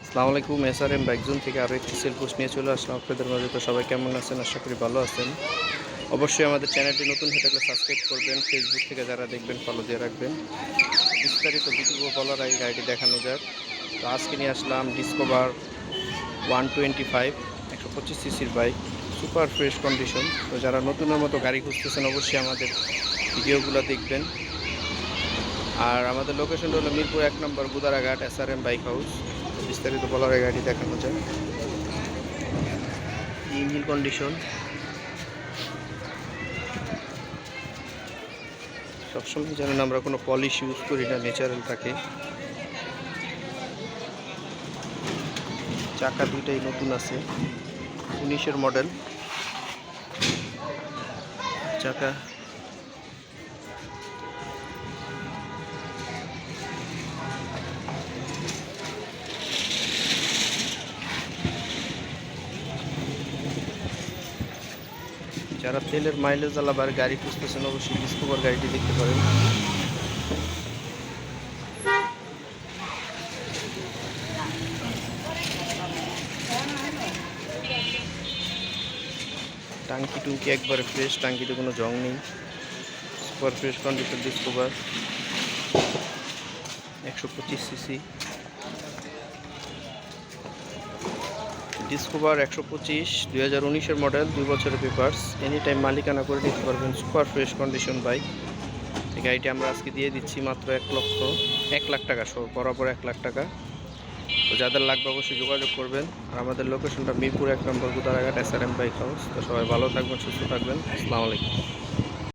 আসসালামু আলাইকুম। SRM bike zone থেকে আরও একটি সেল পোস্ট নিয়ে চলে আসলাম আপনাদের মাঝে। তো সবাই কেমন আছেন? আশা করি ভালো আছেন। অবশ্যই আমাদের চ্যানেলটি নতুন হয়ে থাকলে সাবস্ক্রাইব করবেন। ফেসবুক থেকে যারা দেখবেন ফলো দিয়ে রাখবেন। বিস্তারিত ভিডিও বলার আগে গাড়িটি দেখানো যাক। তো আজকে নিয়ে আসলাম ডিসকভার 125 125 সিসির বাইক, সুপার ফ্রেশ কন্ডিশন। তো যারা নতুনের মতো গাড়ি খুঁজতেছেন অবশ্যই আমাদের ভিডিওগুলো দেখবেন। আর আমাদের লোকেশনটা হলো মিরপুর 1 নম্বর গুদারাঘাট, SRM বাইক হাউস। বিস্তারিত বলার আগে গাড়ি দেখানো যায়। ইঞ্জিন কন্ডিশন সবসময় জানেন আমরা কোনো পলিশ ইউজ করি না, ন্যাচারাল থাকে। চাকা দুইটাই নতুন আছে, 19-এর মডেল চাকা। যারা তেলের মাইলেজ আলাবার গাড়ি খুঁজতেছেন অবশ্যই ডিসকভার গাড়িটি দেখতে পারেন। টাঙ্কি টুঙ্কি একবারে ফ্রেশ, টাঙ্কিতে কোনো জং নেই। Super fresh condition Discover 125 CC. Discover 125 2019-এর মডেল, 2 বছরের পেপারস। এনি টাইম মালিকানা করে নিতে পারবেন। Super fresh condition bike. এই গাড়িটি আমরা আজকে দিয়ে দিচ্ছি মাত্র 1 লাখ টাকা সহ, বরাবর 1 লাখ টাকা। তো যাদের লাগবে অবশ্যই যোগাযোগ করবেন। আর আমাদের লোকেশনটা মিরপুর 1 নম্বর গুদারাঘাট, SRM বাইক হাউস। তো সবাই ভালো থাকবেন, সুস্থ থাকবেন। আসসালামু আলাইকুম।